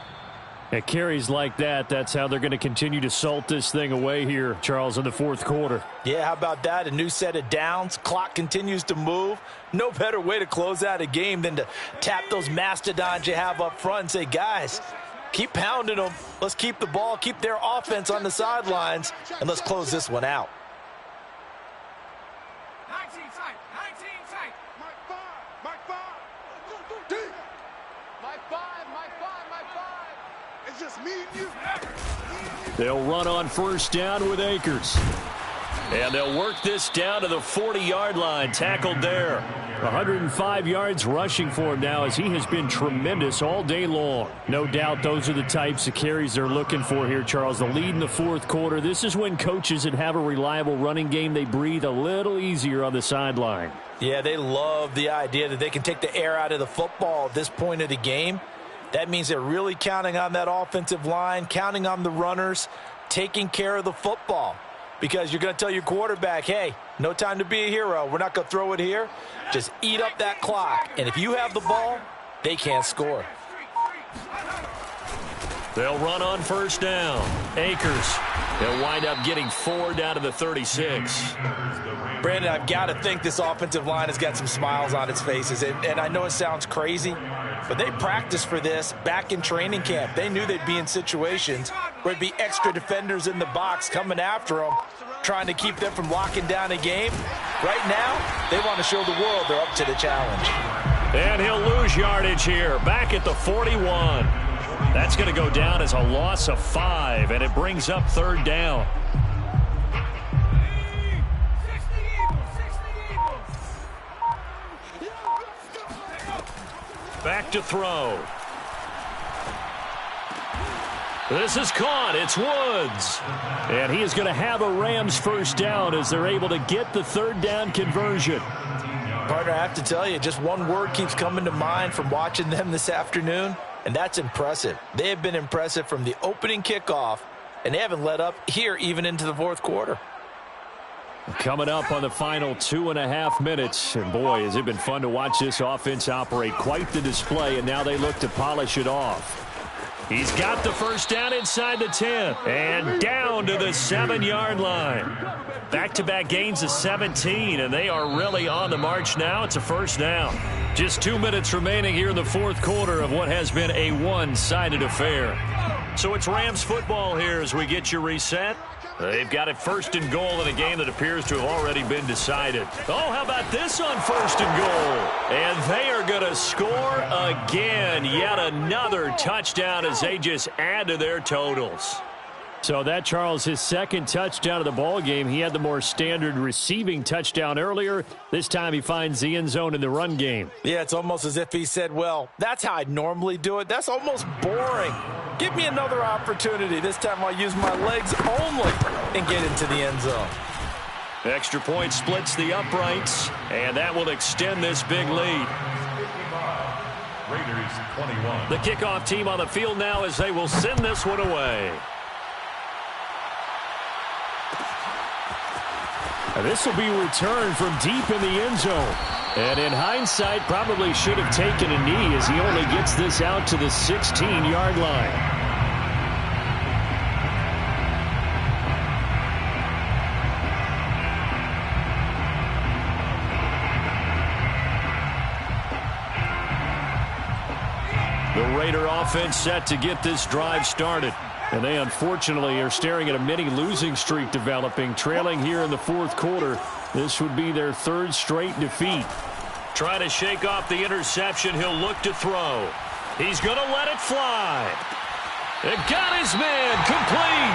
At carries like that, that's how they're going to continue to salt this thing away here, Charles, in the 4th quarter. Yeah, how about that? A new set of downs. Clock continues to move. No better way to close out a game than to tap those mastodons you have up front and say, guys, keep pounding them. Let's keep the ball, keep their offense on the sidelines, and let's close this one out. 19 tight, 19 tight. Mike 5. Deep. Mike 5. It's just me and you. They'll run on 1st down with Akers. And they'll work this down to the 40-yard line. Tackled there. 105 yards rushing for him now as he has been tremendous all day long. No doubt those are the types of carries they're looking for here, Charles. The lead in the 4th quarter. This is when coaches that have a reliable running game, they breathe a little easier on the sideline. Yeah, they love the idea that they can take the air out of the football at this point of the game. That means they're really counting on that offensive line, counting on the runners, taking care of the football. Because you're going to tell your quarterback, hey, no time to be a hero. We're not going to throw it here. Just eat up that clock. And if you have the ball, they can't score. They'll run on 1st down. Akers. They'll wind up getting 4 down to the 36. Brandon, I've got to think this offensive line has got some smiles on its faces. And I know it sounds crazy, but they practiced for this back in training camp. They knew they'd be in situations where it'd be extra defenders in the box coming after them, trying to keep them from locking down a game. Right now, they want to show the world they're up to the challenge. And he'll lose yardage here, back at the 41. That's going to go down as a loss of 5, and it brings up 3rd down. Back to throw. This is caught. It's Woods. And he is going to have a Rams 1st down as they're able to get the 3rd down conversion. Partner, I have to tell you, just one word keeps coming to mind from watching them this afternoon, and that's impressive. They have been impressive from the opening kickoff, and they haven't let up here even into the 4th quarter. Coming up on the final 2.5 minutes. And boy, has it been fun to watch this offense operate. Quite the display, and now they look to polish it off. He's got the 1st down inside the 10. And down to the 7-yard line. Back-to-back gains of 17, and they are really on the march now. It's a 1st down. Just 2 minutes remaining here in the 4th quarter of what has been a one-sided affair. So it's Rams football here as we get you reset. They've got it 1st and goal in a game that appears to have already been decided. Oh, how about this on 1st and goal? And they are going to score again. Yet another touchdown as they just add to their totals. So that, Charles, his 2nd touchdown of the ball game. He had the more standard receiving touchdown earlier. This time he finds the end zone in the run game. Yeah, it's almost as if he said, well, that's how I'd normally do it. That's almost boring. Give me another opportunity. This time I'll use my legs only and get into the end zone. Extra point splits the uprights, and that will extend this big lead. Raiders 21. The kickoff team on the field now as they will send this one away. And this will be returned from deep in the end zone. And in hindsight, probably should have taken a knee as he only gets this out to the 16-yard line. The Raider offense set to get this drive started. And they unfortunately are staring at a mini losing streak developing, trailing here in the fourth quarter. This would be their third straight defeat. Trying to shake off the interception. He'll look to throw. He's going to let it fly. It got his man complete.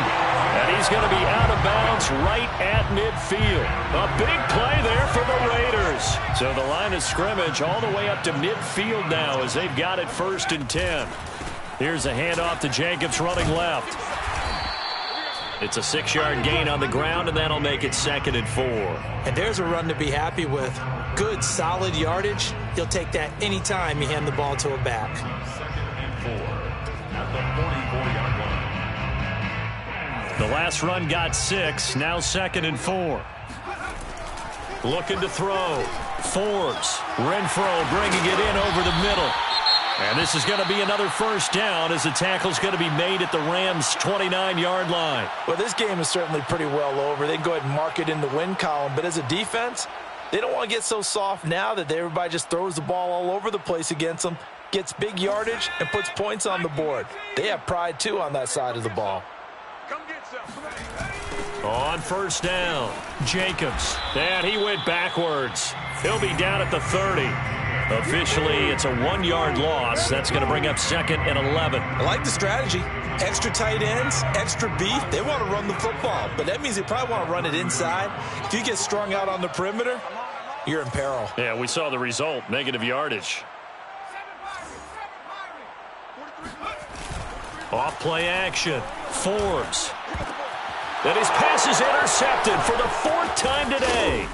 And he's going to be out of bounds right at midfield. A big play there for the Raiders. So the line of scrimmage all the way up to midfield now as they've got it 1st and 10. Here's a handoff to Jacobs running left. It's a 6-yard gain on the ground, and that'll make it 2nd and 4. And there's a run to be happy with. Good, solid yardage. He'll take that anytime you hand the ball to a back. 2nd and 4 at the 44-yard line. The last run got 6, now 2nd and 4. Looking to throw. Forbes. Renfro bringing it in over the middle. And this is going to be another 1st down as the tackle's going to be made at the Rams' 29-yard line. Well, this game is certainly pretty well over. They can go ahead and mark it in the win column. But as a defense, they don't want to get so soft now that everybody just throws the ball all over the place against them, gets big yardage, and puts points on the board. They have pride, too, on that side of the ball. Come get some. On 1st down, Jacobs. And he went backwards. He'll be down at the 30. Officially, it's a 1-yard loss. That's going to bring up 2nd and 11. I like the strategy. Extra tight ends, extra beef. They want to run the football, but that means they probably want to run it inside. If you get strung out on the perimeter, you're in peril. Yeah, we saw the result, negative yardage. Off play action. Forbes. And his pass is intercepted for the 4th time today.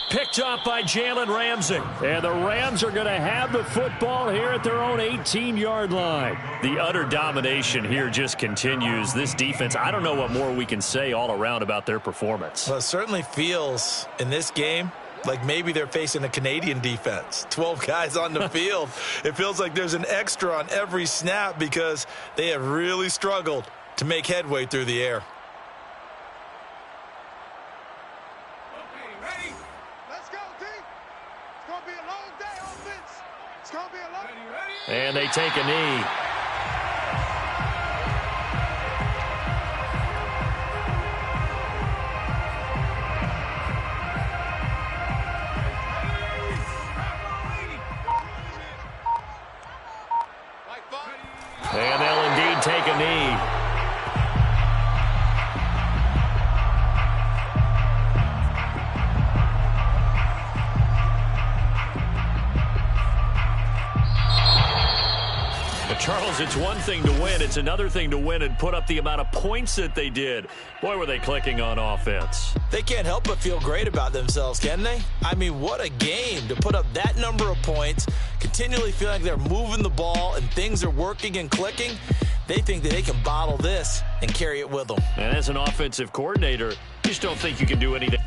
Picked up by Jalen Ramsey. And the Rams are going to have the football here at their own 18-yard line. The utter domination here just continues. This defense, I don't know what more we can say all around about their performance. Well, it certainly feels in this game like maybe they're facing a Canadian defense. 12 guys on the field. It feels like there's an extra on every snap because they have really struggled to make headway through the air. And they take a knee. And they'll indeed take a knee. Charles, it's one thing to win. It's another thing to win and put up the amount of points that they did. Boy, were they clicking on offense. They can't help but feel great about themselves, can they? I mean, what a game to put up that number of points, continually feeling like they're moving the ball and things are working and clicking. They think that they can bottle this and carry it with them. And as an offensive coordinator, you just don't think you can do anything.